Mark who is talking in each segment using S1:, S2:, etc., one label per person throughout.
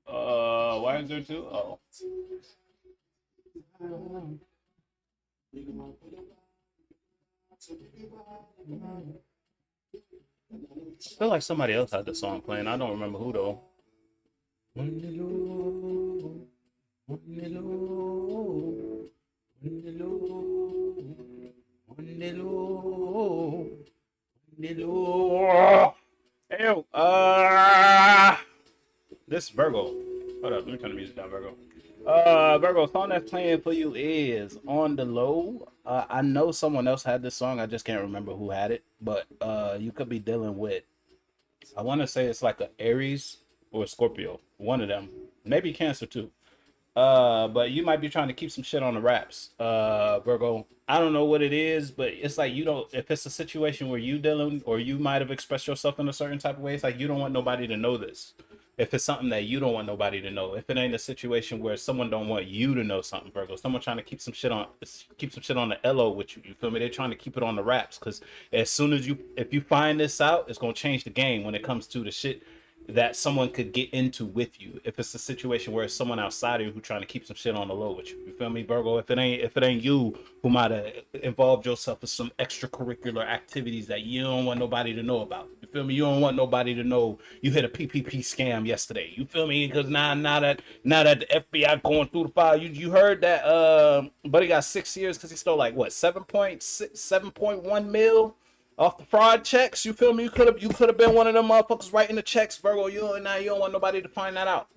S1: Why is there two? Oh, I feel like somebody else had the song playing. I don't remember who though. Ew, this Virgo. Hold up, let me turn the music down, Virgo. Virgo, song that's playing for you is On the Low. I know someone else had this song. I just can't remember who had it. But you could be dealing with, I want to say it's like a Aries or a Scorpio. One of them. Maybe Cancer too. But you might be trying to keep some shit on the wraps, Virgo. I don't know what it is, but it's like you don't. If it's a situation where you dealing or you might have expressed yourself in a certain type of way, it's like you don't want nobody to know this. If it's something that you don't want nobody to know, if it ain't a situation where someone don't want you to know something, Virgo, someone trying to keep some shit on the LO with you. You feel me? They're trying to keep it on the wraps because as soon as if you find this out, it's gonna change the game when it comes to the shit that someone could get into with you. If it's a situation where it's someone outside of you who trying to keep some shit on the low with you. You feel me, Virgo? If it ain't you who might have involved yourself in some extracurricular activities that you don't want nobody to know about. You feel me? You don't want nobody to know you hit a PPP scam yesterday. You feel me? Because now that the FBI going through the file, you heard that buddy got 6 years because he stole like what 7.1 mil off the fraud checks. You feel me? You could have been one of them motherfuckers writing the checks, Virgo. Now you don't want nobody to find that out.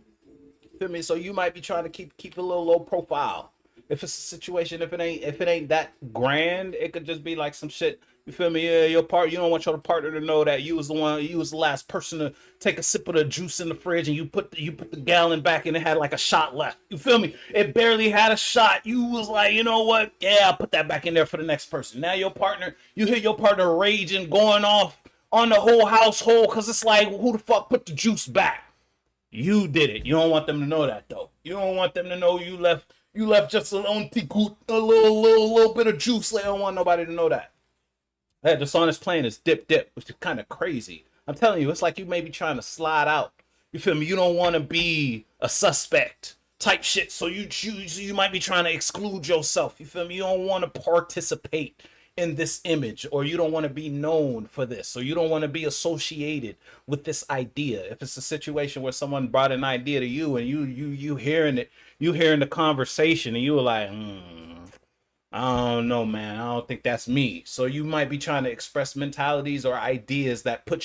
S1: You feel me? So you might be trying to keep a little low profile. If it's a situation, if it ain't that grand, it could just be like some shit. You feel me? Yeah, you don't want your partner to know that you was the last person to take a sip of the juice in the fridge, and you put the gallon back and it had like a shot left. You feel me? It barely had a shot. You was like, you know what? Yeah, I'll put that back in there for the next person. Now you hear your partner raging, going off on the whole household because it's like, who the fuck put the juice back? You did it. You don't want them to know that though. You don't want them to know you left just a little bit of juice. They don't want nobody to know that. Hey, the song is playing is Dip Dip, which is kind of crazy. I'm telling you, it's like you may be trying to slide out. You feel me? You don't want to be a suspect type shit, so you might be trying to exclude yourself. You feel me? You don't want to participate in this image, or you don't want to be known for this, or you don't want to be associated with this idea. If it's a situation where someone brought an idea to you and you hearing it, you hearing the conversation, and you were like, I don't know, man. I don't think that's me. So you might be trying to express mentalities or ideas that put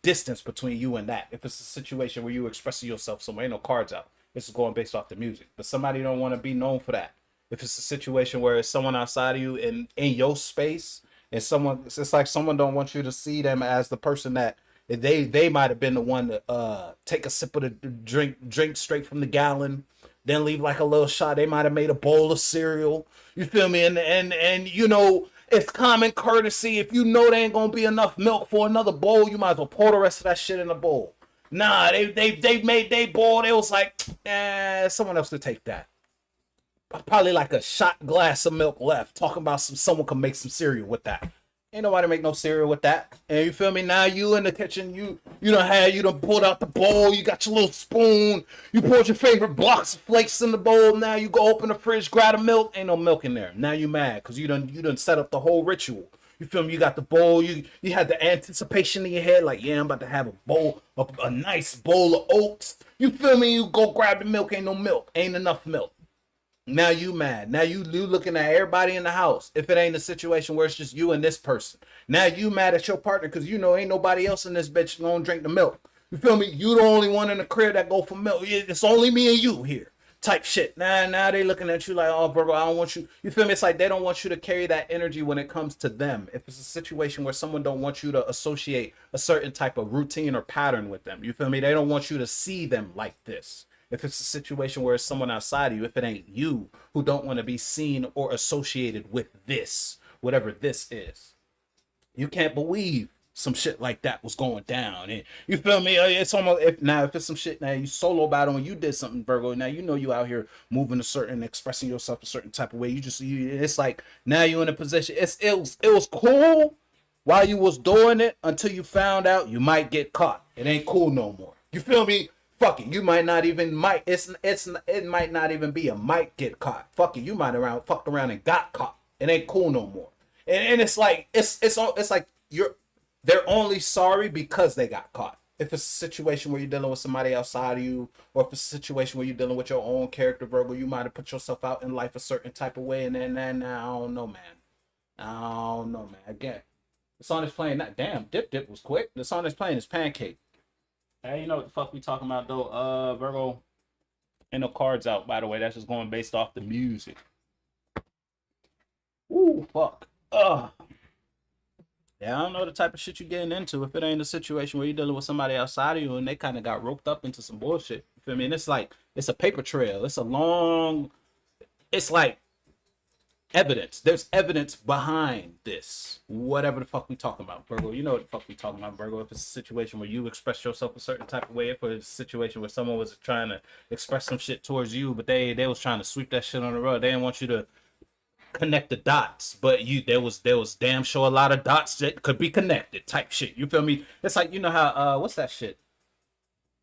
S1: distance between you and that. If it's a situation where you expressing yourself somewhere, ain't no cards out. This is going based off the music. But somebody don't want to be known for that. If it's a situation where it's someone outside of you in your space, and it's like someone don't want you to see them as the person that they might have been the one to take a sip of the drink straight from the gallon, then leave like a little shot. They might have made a bowl of cereal. You feel me? And it's common courtesy. If you know there ain't gonna be enough milk for another bowl, you might as well pour the rest of that shit in the bowl. Nah, they made they bowl. It was like, someone else could take that. Probably like a shot glass of milk left. Talking about someone can make some cereal with that. Ain't nobody make no cereal with that. And you feel me? Now you in the kitchen, you done pulled out the bowl, you got your little spoon, you poured your favorite blocks of flakes in the bowl. Now you go open the fridge, grab the milk, ain't no milk in there. Now you mad because you done set up the whole ritual. You feel me? You got the bowl, you had the anticipation in your head, like, yeah, I'm about to have a bowl, a nice bowl of oats. You feel me? You go grab the milk, ain't no milk, ain't enough milk. Now you mad. Now you looking at everybody in the house. If it ain't a situation where it's just you and this person. Now you mad at your partner because ain't nobody else in this bitch gonna drink the milk. You feel me? You the only one in the crib that go for milk. It's only me and you here. Type shit. Now they looking at you like, oh, Virgo, I don't want you. You feel me? It's like they don't want you to carry that energy when it comes to them. If it's a situation where someone don't want you to associate a certain type of routine or pattern with them. You feel me? They don't want you to see them like this. If it's a situation where it's someone outside of you, if it ain't you who don't want to be seen or associated with this, whatever this is, you can't believe some shit like that was going down. And you feel me? It's almost if it's some shit now you solo battle and you did something, Virgo. Now you out here moving a certain, expressing yourself a certain type of way. It's like now you in a position. It was cool while you was doing it until you found out you might get caught. It ain't cool no more. You feel me? Fuck it. You might not even might. It might not even be a might get caught. Fuck it. You might fucked around and got caught. It ain't cool no more. And it's like it's like they're only sorry because they got caught. If it's a situation where you're dealing with somebody outside of you, or if it's a situation where you're dealing with your own character, Virgo, you might have put yourself out in life a certain type of way, and then I don't know, man. I don't know, man. Again, the song is playing. Not damn, Dip was quick. The song is playing is Pancake. Hey, you know what the fuck we talking about though? Virgo, ain't no cards out, by the way. That's just going based off the music. Ooh, fuck. Yeah, I don't know the type of shit you getting into if it ain't a situation where you're dealing with somebody outside of you and they kind of got roped up into some bullshit. You feel me? And it's like, it's a paper trail. It's a long, it's like evidence. There's evidence behind this. Whatever the fuck we talking about, Virgo. You know what the fuck we talking about, Virgo. If it's a situation where you express yourself a certain type of way, if it's a situation where someone was trying to express some shit towards you, but they was trying to sweep that shit on the rug. They didn't want you to connect the dots, but there was damn sure a lot of dots that could be connected type shit. You feel me? It's like, you know how what's that shit?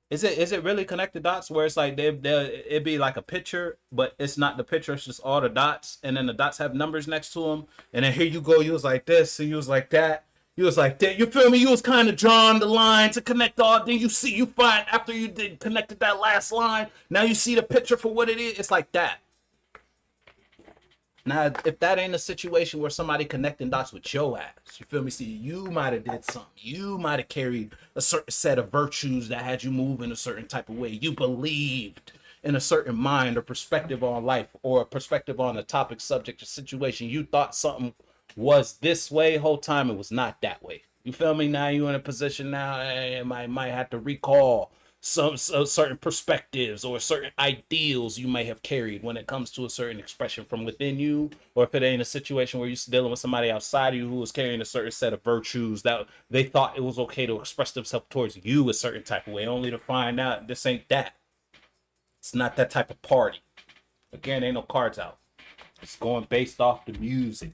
S1: Is it really connected dots where it's like it'd be like a picture, but it's not the picture, it's just all the dots, and then the dots have numbers next to them, and then here you go, you was like this, and you was like that, you was like that. You feel me? You was kind of drawing the line to connect all. Then you find after you did connected that last line, now you see the picture for what it is. It's like that. Now, if that ain't a situation where somebody connecting dots with your ass, you feel me? See, you might have did something. You might have carried a certain set of virtues that had you move in a certain type of way. You believed in a certain mind or perspective on life, or a perspective on a topic, subject, or situation. You thought something was this way whole time. It was not that way. You feel me? Now you in a position now, might have to recall some certain perspectives or certain ideals you may have carried when it comes to a certain expression from within you, or if it ain't a situation where you're dealing with somebody outside of you who was carrying a certain set of virtues that they thought it was okay to express themselves towards you a certain type of way, only to find out this ain't that. It's not that type of party. Again, ain't no cards out. It's going based off the music.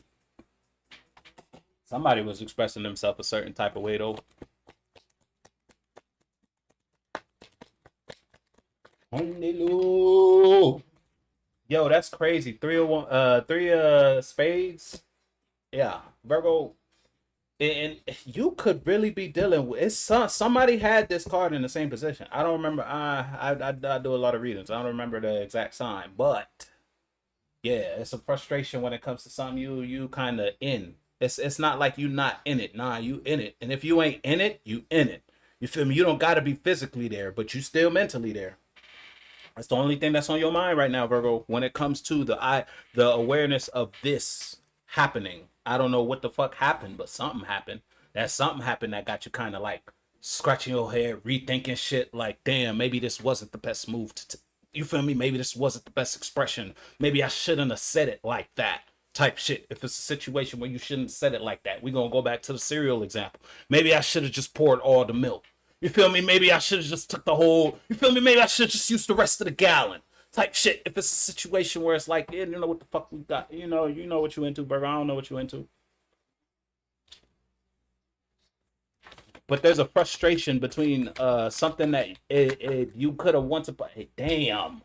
S1: Somebody was expressing themselves a certain type of way though. Yo, that's crazy. Three spades. Yeah, Virgo, and you could really be dealing with it's somebody had this card in the same position. I don't remember. I do a lot of readings. I don't remember the exact sign, but yeah, it's a frustration when it comes to something you kind of in. It's not like you not in it. Nah, you in it. And if you ain't in it, you in it. You feel me? You don't got to be physically there, but you still mentally there. That's the only thing that's on your mind right now, Virgo, when it comes to the awareness of this happening. I don't know what the fuck happened, but something happened. That something happened that got you kind of like scratching your head, rethinking shit like, damn, maybe this wasn't the best move you feel me? Maybe this wasn't the best expression. Maybe I shouldn't have said it like that type shit. If it's a situation where you shouldn't have said it like that, we're going to go back to the cereal example. Maybe I should have just poured all the milk. You feel me? Maybe I should have just took the whole. You feel me? Maybe I should just use the rest of the gallon. Type shit. If it's a situation where it's like, yeah, you know what the fuck we got. You know what you into, Burger. I don't know what you into. But there's a frustration between something that you could have wanted. Hey, damn.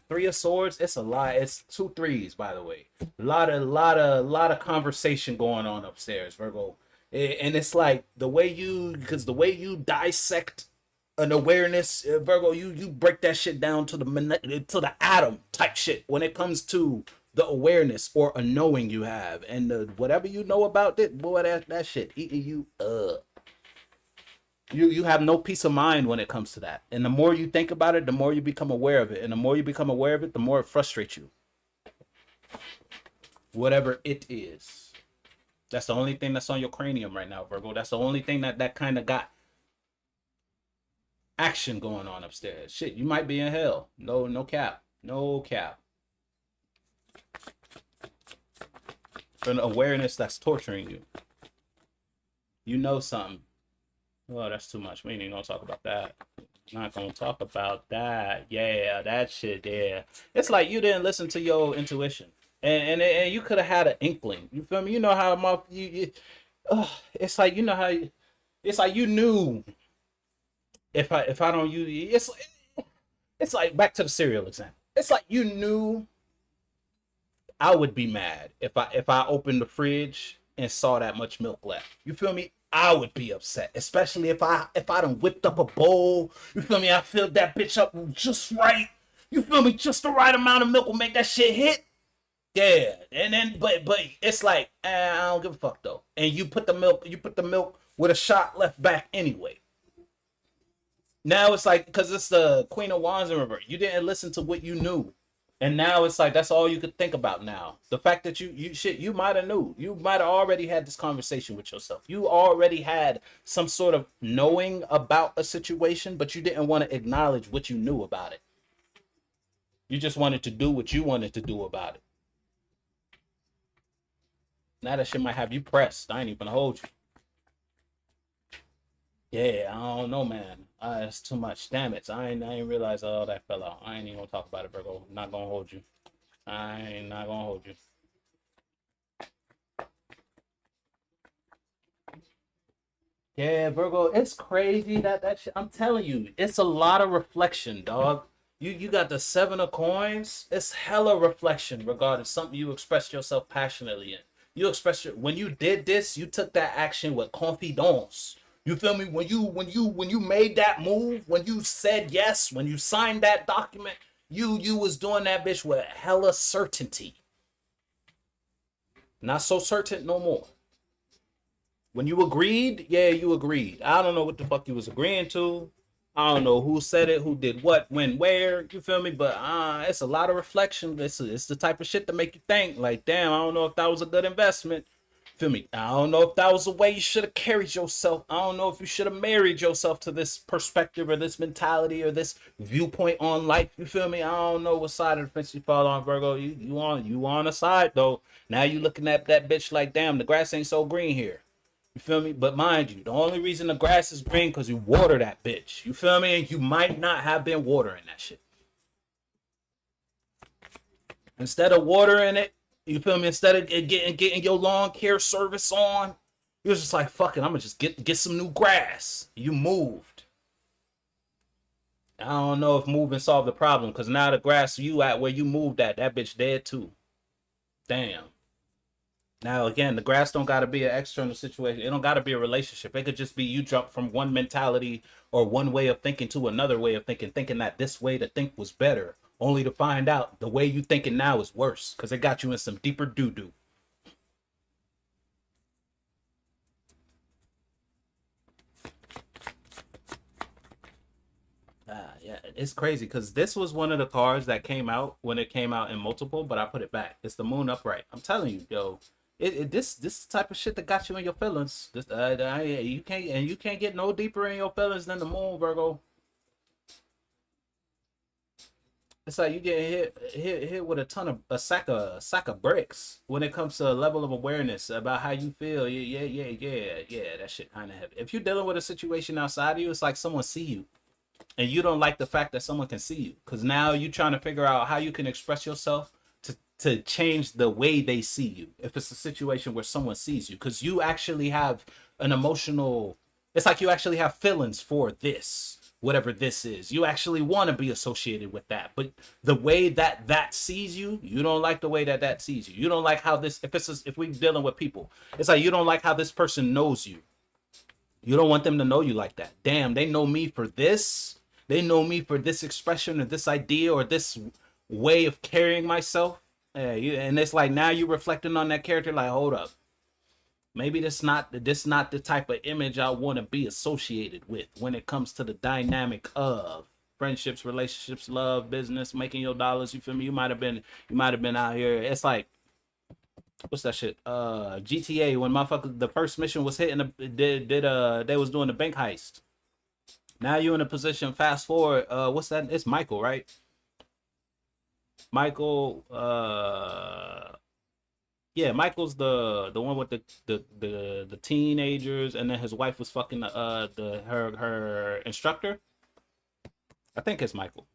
S1: Three of swords. It's a lot. It's 2 3s, by the way. Lot of conversation going on upstairs, Virgo. And it's like the way you dissect an awareness, Virgo, you break that shit down to the atom type shit when it comes to the awareness or a knowing you have, and whatever you know about it, boy, that shit eating you up. You have no peace of mind when it comes to that, and the more you think about it, the more you become aware of it, and the more you become aware of it, the more it frustrates you. Whatever it is. That's the only thing that's on your cranium right now, Virgo. That's the only thing that kind of got action going on upstairs. Shit, you might be in hell. No cap. No cap. For an awareness that's torturing you. You know something. Well, that's too much. We ain't even gonna talk about that. Not gonna talk about that. Yeah, that shit. Yeah, it's like you didn't listen to your intuition, and you could have had an inkling. You feel me? You know how it's like, you know how it's like you knew If I don't use it's like back to the cereal example. It's like you knew I would be mad if I opened the fridge and saw that much milk left. You feel me? I would be upset, especially if I done whipped up a bowl. You feel me? I filled that bitch up just right. You feel me? Just the right amount of milk will make that shit hit. Yeah, and then but it's like I don't give a fuck though. And you put the milk with a shot left back anyway. Now it's like because it's the Queen of Wands in reverse. You didn't listen to what you knew, and now it's like that's all you could think about now. The fact that you might have knew, you might have already had this conversation with yourself. You already had some sort of knowing about a situation, but you didn't want to acknowledge what you knew about it. You just wanted to do what you wanted to do about it. Now that shit might have you pressed. I ain't even hold you. Yeah, I don't know, man. It's too much. Damn it. I ain't realize all that fell out. I ain't even gonna talk about it, Virgo. I'm not gonna hold you. I ain't not gonna hold you. Yeah, Virgo, it's crazy that shit. I'm telling you, it's a lot of reflection, dog. You got the seven of coins. It's hella reflection regarding something you expressed yourself passionately in. You expressed when you did this, you took that action with confidence. You feel me? When you made that move, when you said yes, when you signed that document, you was doing that bitch with hella certainty. Not so certain no more. When you agreed, yeah, you agreed. I don't know what the fuck you was agreeing to. I don't know who said it, who did what, when, where. You feel me? But it's a lot of reflection. It's the type of shit that make you think. Like, damn, I don't know if that was a good investment. Feel me? I don't know if that was the way you should have carried yourself. I don't know if you should have married yourself to this perspective or this mentality or this viewpoint on life. You feel me? I don't know what side of the fence you fall on, Virgo. You on a side though. Now you looking at that bitch like, damn, the grass ain't so green here. You feel me? But mind you, the only reason the grass is green because you water that bitch. You feel me? And you might not have been watering that shit. Instead of watering it, you feel me? Instead of getting your lawn care service on, you was just like, fuck it, I'm gonna just get some new grass. You moved. I don't know if moving solved the problem because now the grass you at where you moved at, that bitch dead too. Damn. Now again, the grass don't gotta be an external situation. It don't gotta be a relationship. It could just be you jump from one mentality or one way of thinking to another way of thinking, thinking that this way to think was better, only to find out the way you thinking now is worse because it got you in some deeper doo doo. Yeah, it's crazy because this was one of the cards that came out when it came out in multiple, but I put it back. It's the moon upright. I'm telling you, yo, this type of shit that got you in your feelings. You can't get no deeper in your feelings than the moon, Virgo. It's like you get hit with a ton of a sack of bricks when it comes to a level of awareness about how you feel. Yeah. That shit kind of heavy. If you're dealing with a situation outside of you, it's like someone see you and you don't like the fact that someone can see you because now you're trying to figure out how you can express yourself to change the way they see you if it's a situation where someone sees you because you actually have an emotional, it's like you actually have feelings for this, whatever this is. You actually want to be associated with that, but the way that sees you, you don't like the way that sees you. You don't like how this, if we're dealing with people, it's like you don't like how this person knows you. You don't want them to know you like that. Damn, they know me for this. They know me for this expression or this idea or this way of carrying myself. And it's like now you're reflecting on that character. Like, hold up, maybe this not the type of image I want to be associated with when it comes to the dynamic of friendships, relationships, love, business, making your dollars. You feel me? You might have been out here. It's like what's that shit? GTA when motherfuckers the first mission was hitting they was doing the bank heist. Now you're in a position. Fast forward. What's that? It's Michael, right? Michael. Yeah, Michael's the one with the teenagers, and then his wife was fucking the her instructor. I think it's Michael.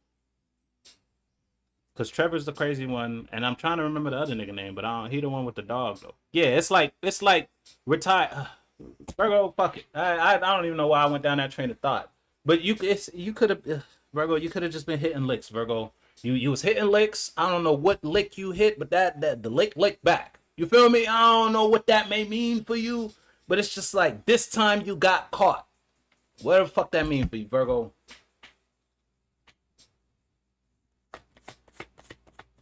S1: Cause Trevor's the crazy one, and I'm trying to remember the other nigga name, but I don't, he the one with the dog though. Yeah, it's like retired. Virgo, fuck it. I don't even know why I went down that train of thought. But you could have Virgo. You could have just been hitting licks, Virgo. You was hitting licks. I don't know what lick you hit, but that the lick back. You feel me? I don't know what that may mean for you, but it's just like this time you got caught. What the fuck that mean for you, Virgo?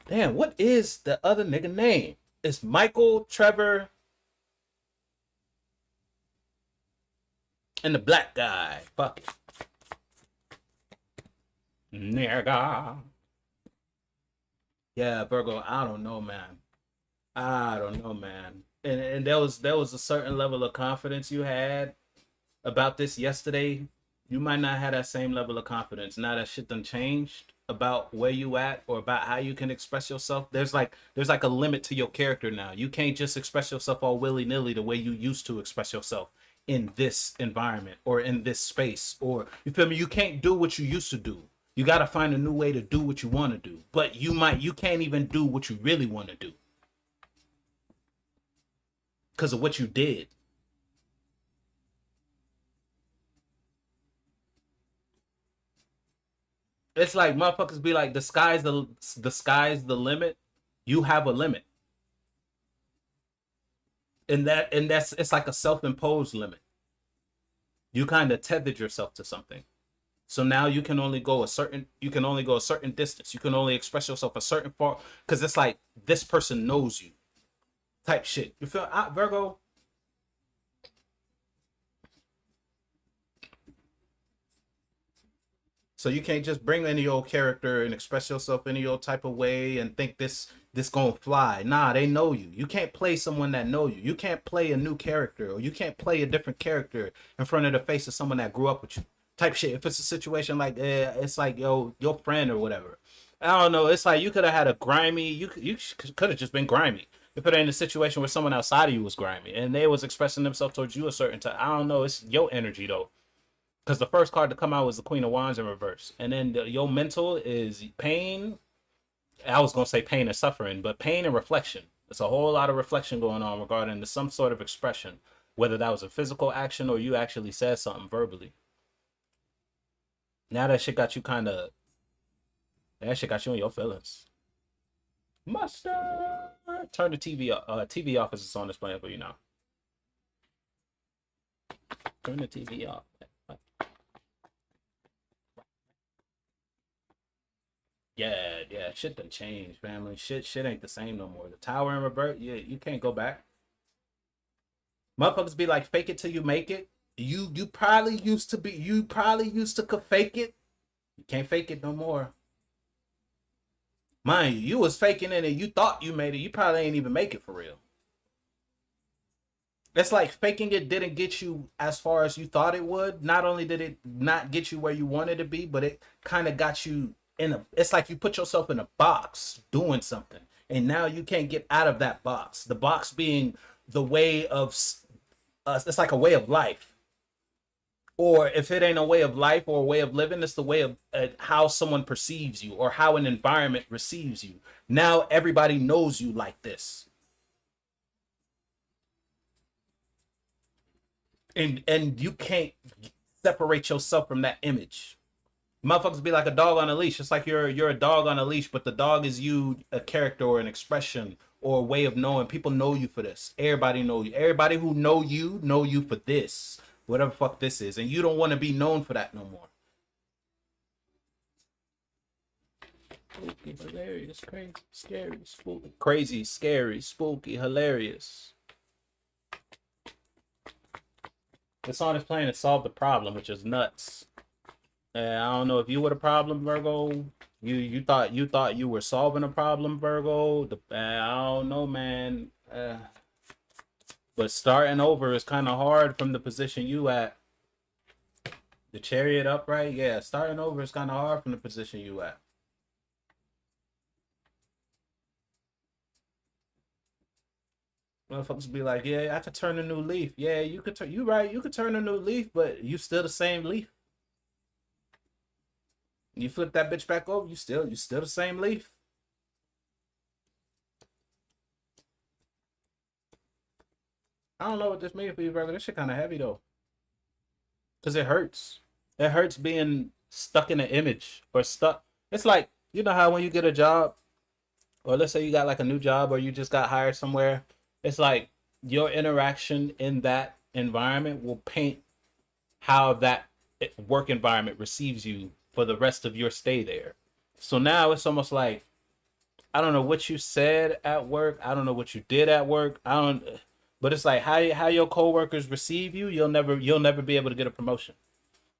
S1: Damn, what is the other nigga name? It's Michael, Trevor, and the black guy. Fuck it. Nigga. Yeah, Virgo, I don't know, man. I don't know, man. And there was a certain level of confidence you had about this yesterday. You might not have that same level of confidence now that shit done changed about where you at or about how you can express yourself. There's like a limit to your character now. You can't just express yourself all willy nilly the way you used to express yourself in this environment or in this space, or you feel me? You can't do what you used to do. You got to find a new way to do what you want to do, but you can't even do what you really want to do because of what you did. It's like motherfuckers be like, the sky's the limit. You have a limit, and that's it's like a self-imposed limit. You kind of tethered yourself to something, so now you can only go a certain distance. You can only express yourself a certain far because it's like this person knows you type shit. You feel Virgo? So you can't just bring any old character and express yourself any old type of way and think this gonna fly. Nah, they know you. You can't play someone that know you. You can't play a new character or you can't play a different character in front of the face of someone that grew up with you. Type shit. If it's a situation like it's like your friend or whatever. I don't know. It's like you could have had a grimy. You could have just been grimy. If it ain't a situation where someone outside of you was grimy and they was expressing themselves towards you a certain time. I don't know. It's your energy though, because the first card to come out was the Queen of Wands in reverse, and then your mental is pain. I was gonna say pain and suffering, but pain and reflection. There's a whole lot of reflection going on regarding some sort of expression, whether that was a physical action or you actually said something verbally. Now that shit got you in your feelings. Mustard. Turn the TV off. TV off as it's on display for you now. Turn the TV off. Yeah, yeah, shit done changed, family. Shit ain't the same no more. The tower and revert, yeah, you can't go back. Motherfuckers be like, fake it till you make it. You probably used to could fake it. You can't fake it no more. Mind you, you was faking it and you thought you made it. You probably ain't even make it for real. It's like faking it didn't get you as far as you thought it would. Not only did it not get you where you wanted to be, but it kind of got you in a. It's like you put yourself in a box doing something, and now you can't get out of that box. The box being the way of. It's like a way of life, or if it ain't a way of life or a way of living, it's the way of how someone perceives you or how an environment receives you. Now everybody knows you like this, and you can't separate yourself from that image. Motherfuckers be like a dog on a leash. It's like you're a dog on a leash, but the dog is you, a character or an expression or a way of knowing. People know you for this. Everybody know you. Everybody who know you for this. Whatever fuck this is. And you don't want to be known for that no more. Spooky, hilarious, crazy, scary, spooky. Crazy, scary, spooky, hilarious. The song is playing to solve the problem, which is nuts. I don't know if you were the problem, Virgo. You thought you were solving a problem, Virgo. I don't know, man. But starting over is kind of hard from the position you at. The chariot upright, yeah. Starting over is kind of hard from the position you at. Motherfuckers be like, yeah, I could turn a new leaf. Yeah, you could turn. You right. You could turn a new leaf, but you still the same leaf. You flip that bitch back over, you still the same leaf. I don't know what this means for you, brother. This shit kind of heavy though, cause it hurts. It hurts being stuck in an image or stuck. It's like, you know how when you get a job, or let's say you got like a new job or you just got hired somewhere, it's like your interaction in that environment will paint how that work environment receives you for the rest of your stay there. So now it's almost like, I don't know what you said at work. I don't know what you did at work. I don't, but it's like how your coworkers receive you. You'll never be able to get a promotion.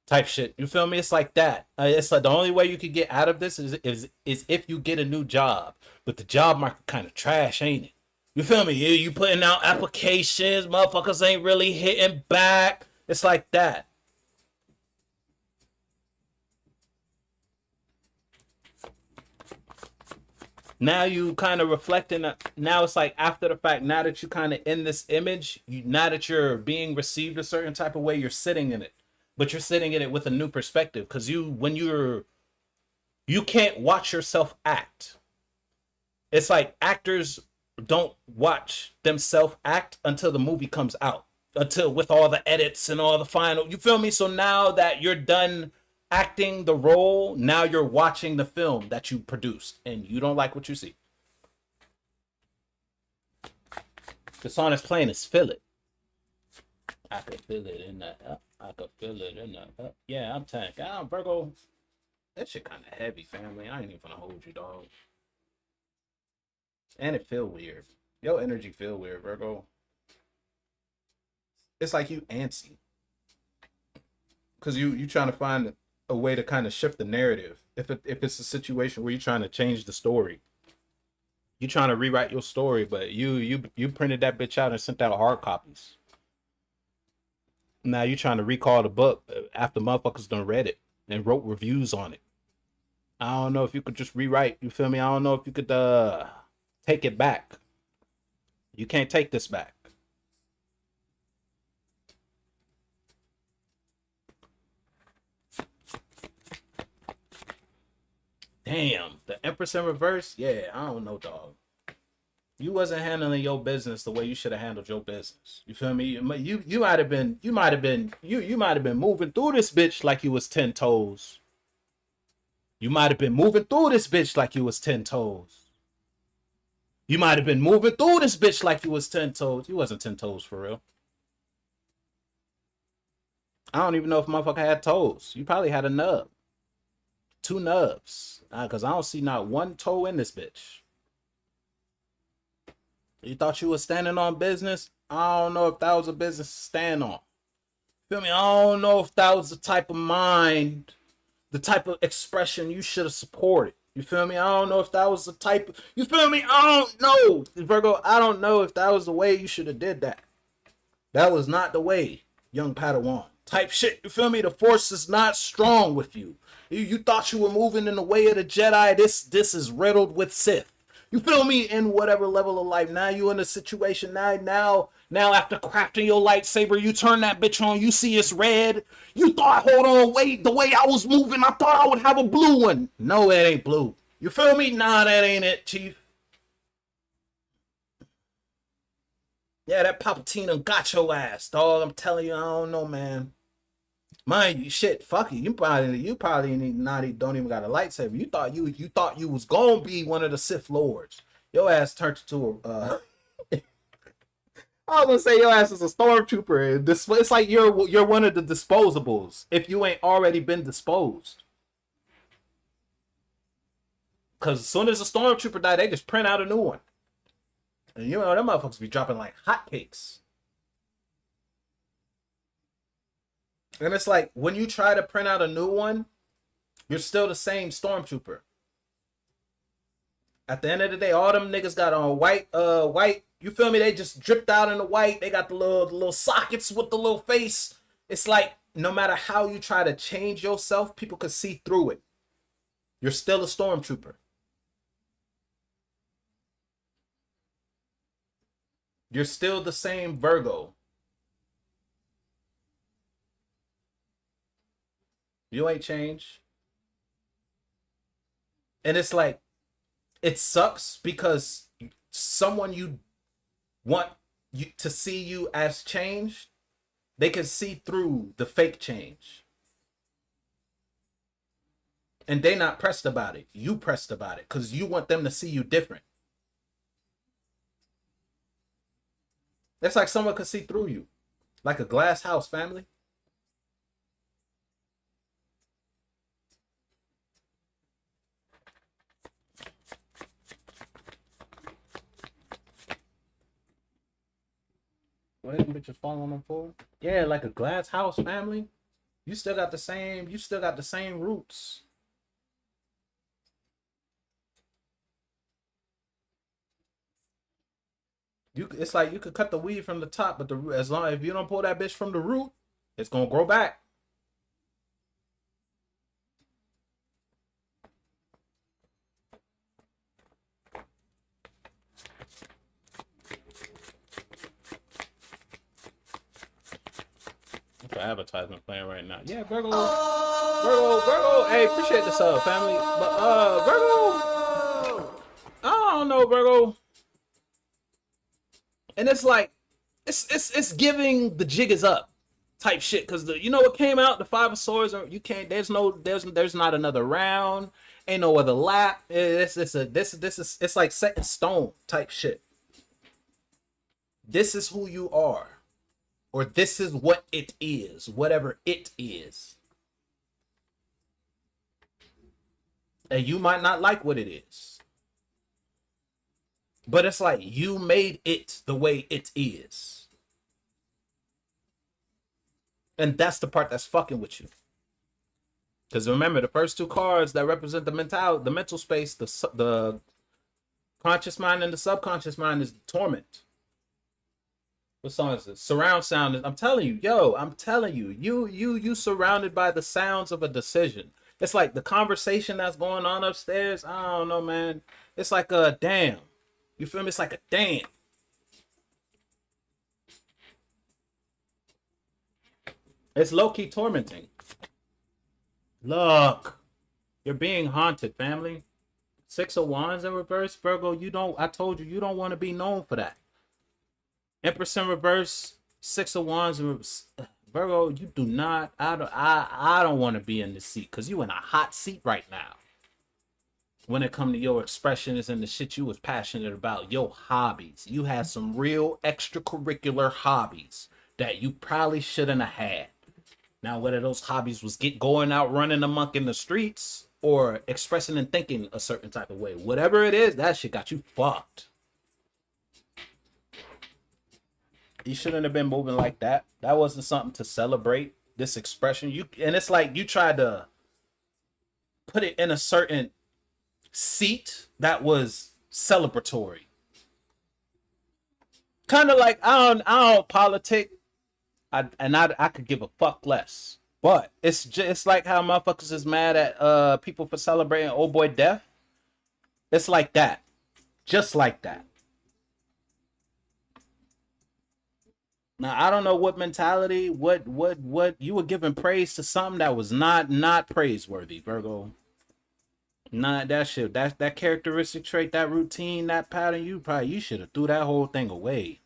S1: Type shit. You feel me? It's like that. It's like the only way you could get out of this is if you get a new job. But the job market kind of trash, ain't it? You feel me? You putting out applications, motherfuckers ain't really hitting back. It's like that. Now you kind of reflecting. Now it's like after the fact. Now that you kind of in this image, now that you're being received a certain type of way, you're sitting in it, but you're sitting in it with a new perspective. Because you can't watch yourself act. It's like actors don't watch themselves act until the movie comes out, until with all the edits and all the final. You feel me? So now that you're done acting the role, now you're watching the film that you produced, and you don't like what you see. The song is playing is "Feel It." I could feel it in the up. I could feel it in the up. Yeah, I'm tank. Virgo. That shit kind of heavy, family. I ain't even gonna hold you, dog. And it feel weird. Your energy feel weird, Virgo. It's like you antsy because you trying to find a way to kind of shift the narrative. If it's a situation where you're trying to change the story, you trying to rewrite your story, but you printed that bitch out and sent out hard copies. Now you trying to recall the book after motherfuckers done read it and wrote reviews on it. I don't know if you could just rewrite. You feel me? I don't know if you could take it back. You can't take this back. Damn, the Empress in reverse. Yeah, I don't know, dog. You wasn't handling your business the way you should have handled your business. You feel me? You might have been moving through this bitch like you was 10 toes. You might have been moving through this bitch like you was 10 toes. You might have been moving through this bitch like you was 10 toes. You wasn't 10 toes for real. I don't even know if motherfucker had toes. You probably had a nub, two nubs, because I don't see not one toe in this bitch. You thought you was standing on business? I don't know if that was a business to stand on. Feel me? I don't know if that was the type of mind, the type of expression you should have supported. You feel me? I don't know if that was the type of, you feel me? I don't know. Virgo, I don't know if that was the way you should have did that. That was not the way, young Padawan. Type shit. You feel me? The force is not strong with you. You thought you were moving in the way of the Jedi. This is riddled with Sith. You feel me? In whatever level of life. Now you in a situation. Now after crafting your lightsaber, you turn that bitch on. You see it's red. You thought, hold on, wait. The way I was moving, I thought I would have a blue one. No, it ain't blue. You feel me? Nah, that ain't it, Chief. Yeah, that Palpatine got your ass, dog. I'm telling you, I don't know, man. Mind you, shit, fuck it. You probably not don't even got a lightsaber. You thought you was gonna be one of the Sith lords. Your ass turned to a I was gonna say your ass is a stormtrooper. It's like you're one of the disposables if you ain't already been disposed. Cause as soon as a stormtrooper die, they just print out a new one. And you know them motherfuckers be dropping like hotcakes. And it's like when you try to print out a new one, you're still the same stormtrooper. At the end of the day, all them niggas got on white. You feel me? They just dripped out in the white. They got the little sockets with the little face. It's like no matter how you try to change yourself, people could see through it. You're still a stormtrooper. You're still the same Virgo. You ain't changed. And it's like it sucks because someone you want you to see you as changed, they can see through the fake change. And they not pressed about it. You pressed about it because you want them to see you different. It's like someone could see through you, like a glass house, family. What them bitches falling on for? Yeah, like a glass house, family. You still got the same. You still got the same roots. It's like you could cut the weed from the top, but as long if you don't pull that bitch from the root, it's gonna grow back. What's the advertisement playing right now? Yeah, Virgo, Virgo, Virgo. Hey, appreciate the sub, family. But Virgo, I don't know, Virgo. And it's like, it's giving the jig is up type shit because the you know what came out the Five of Swords. You can't. There's not another round. Ain't no other lap. It's like set in stone type shit. This is who you are, or this is what it is, whatever it is. And you might not like what it is, but it's like you made it the way it is, and that's the part that's fucking with you. Because remember, the first two cards that represent the mental space, the conscious mind and the subconscious mind is torment. What song is this? Surround sound. I'm telling you, yo, I'm telling you, you surrounded by the sounds of a decision. It's like the conversation that's going on upstairs. I don't know, man. It's like a damn. You feel me? It's like a damn. It's low-key tormenting. Look, you're being haunted, family. Six of Wands in reverse, Virgo. You don't. I told you, you don't want to be known for that. Empress in reverse, Six of Wands in reverse. Virgo, you do not. I don't want to be in this seat because you in a hot seat right now. When it come to your expressions and the shit you was passionate about, your hobbies, you had some real extracurricular hobbies that you probably shouldn't have had. Now, whether those hobbies was going out running amok in the streets or expressing and thinking a certain type of way, whatever it is, that shit got you fucked. You shouldn't have been moving like that. That wasn't something to celebrate. This expression, and it's like you tried to put it in a certain seat that was celebratory. Kind of like I don't politic. I could give a fuck less. But it's like how motherfuckers is mad at people for celebrating old boy death. It's like that. Just like that. Now I don't know what mentality, what you were giving praise to something that was not praiseworthy, Virgo. Not that shit. That characteristic trait, that routine, that pattern, you should have threw that whole thing away.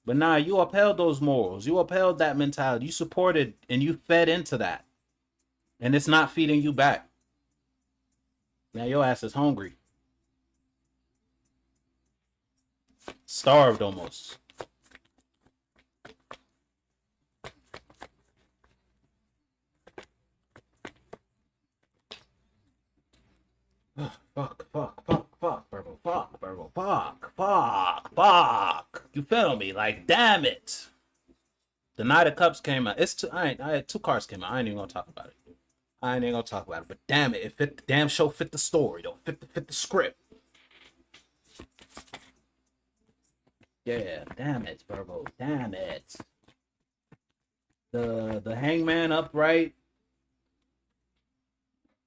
S1: But nah, you upheld those morals. You upheld that mentality. You supported and you fed into that. And it's not feeding you back. Now your ass is hungry. Starved almost. Fuck, Virgo, fuck. You feel me? Like, damn it. The Knight of Cups came out. I had two cards came out. I ain't even gonna talk about it. But damn it, the damn show fit the story, though. Fit the script. Yeah, damn it, Virgo. Damn it. The Hangman upright.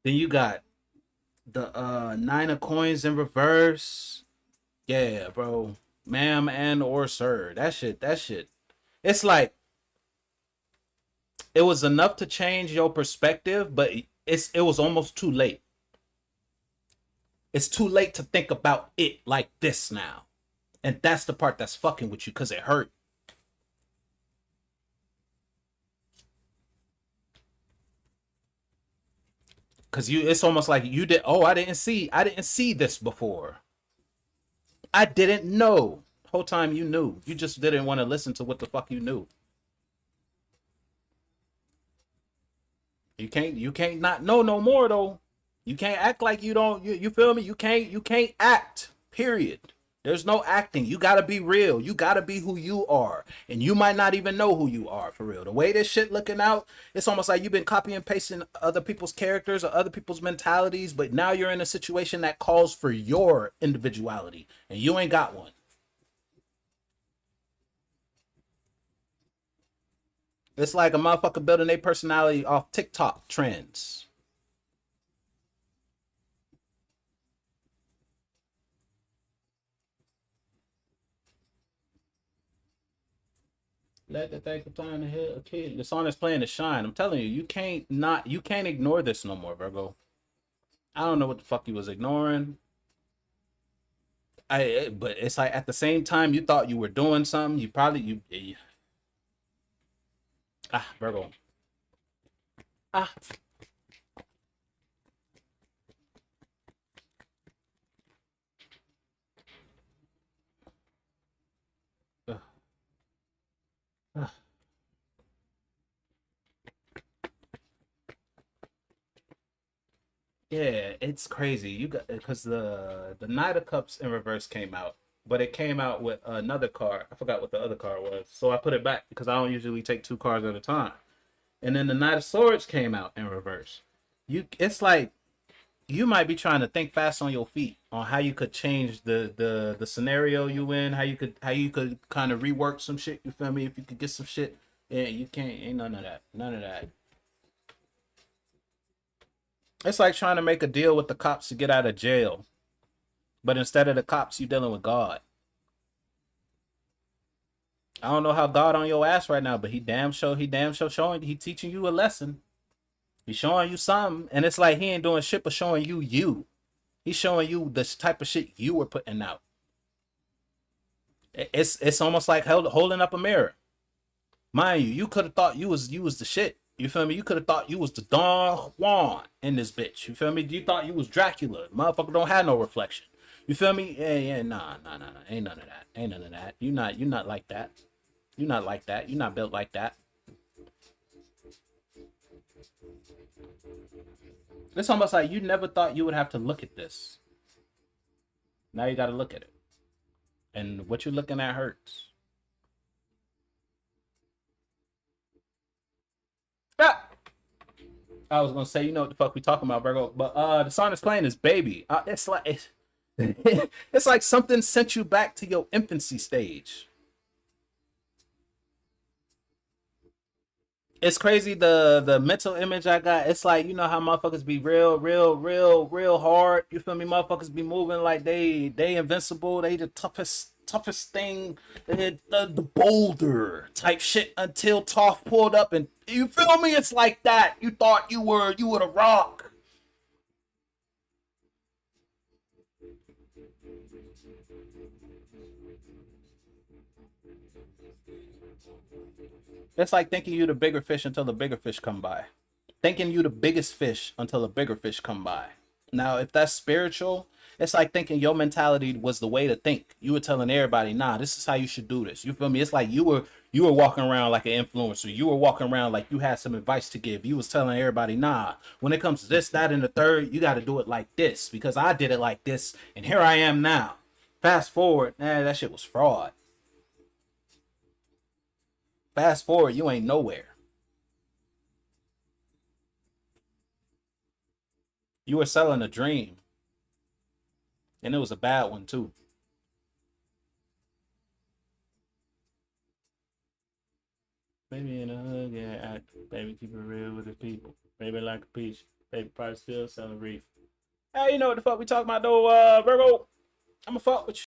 S1: Then you got the Nine of Coins in reverse. Yeah, bro. Ma'am and or sir. That shit. It's like it was enough to change your perspective, but it was almost too late. It's too late to think about it like this now. And that's the part that's fucking with you because it hurt. Cause you, it's almost like you did. Oh, I didn't see this before. I didn't know. Whole time you knew. You just didn't want to listen to what the fuck you knew. You can't not know no more though. You can't act like you don't. You feel me? You can't act. Period. There's no acting. You gotta be real. You gotta be who you are, and you might not even know who you are for real. The way this shit looking out, it's almost like you've been copy and pasting other people's characters or other people's mentalities, but now you're in a situation that calls for your individuality, and you ain't got one. It's like a motherfucker building their personality off TikTok trends. Let the take of time to hit a kid. The song that's playing to shine. I'm telling you, you can't ignore this no more, Virgo. I don't know what the fuck you was ignoring. But it's like at the same time you thought you were doing something, you probably Virgo. Ah, uh, uh. Yeah, it's crazy. You got because the Knight of Cups in reverse came out, but it came out with another card. I forgot what the other card was, so I put it back because I don't usually take two cards at a time. And then the Knight of Swords came out in reverse. It's like you might be trying to think fast on your feet on how you could change the scenario you in, how you could kind of rework some shit. You feel me? If you could get some shit, yeah, you can't. Ain't none of that. None of that. It's like trying to make a deal with the cops to get out of jail, but instead of the cops, you dealing with God. I don't know how God on your ass right now, but he damn sure showing, he teaching you a lesson. He's showing you something, and it's like he ain't doing shit but showing you you. He's showing you the type of shit you were putting out. It's almost like holding up a mirror. Mind you, you could have thought you was the shit. You feel me? You could have thought you was the Don Juan in this bitch. You feel me? You thought you was Dracula. Motherfucker don't have no reflection. You feel me? Yeah, nah. Ain't none of that. Ain't none of that. You not like that. You not like that. You not built like that. It's almost like you never thought you would have to look at this. Now you got to look at it, and what you're looking at hurts. Ah! I was gonna say, you know what the fuck we talking about, Virgo, but the song that's playing is "Baby." It's like something sent you back to your infancy stage. It's crazy the mental image I got. It's like you know how motherfuckers be real hard. You feel me? Motherfuckers be moving like they invincible. They the toughest thing. The boulder type shit until Toph pulled up and you feel me? It's like that. You thought you were the rock. It's like thinking you the bigger fish until the bigger fish come by. Thinking you the biggest fish until a bigger fish come by. Now, if that's spiritual, it's like thinking your mentality was the way to think. You were telling everybody, nah, this is how you should do this. You feel me? It's like you were walking around like an influencer. You were walking around like you had some advice to give. You was telling everybody, nah, when it comes to this, that, and the third, you got to do it like this because I did it like this, and here I am now. Fast forward, that shit was fraud. Fast forward, you ain't nowhere. You were selling a dream, and it was a bad one too. Baby in a hood, yeah, act. Baby keep it real with the people. Baby like a peach. Baby probably still selling reef. Hey, you know what the fuck we talking about though, Virgo? I'ma fuck with you.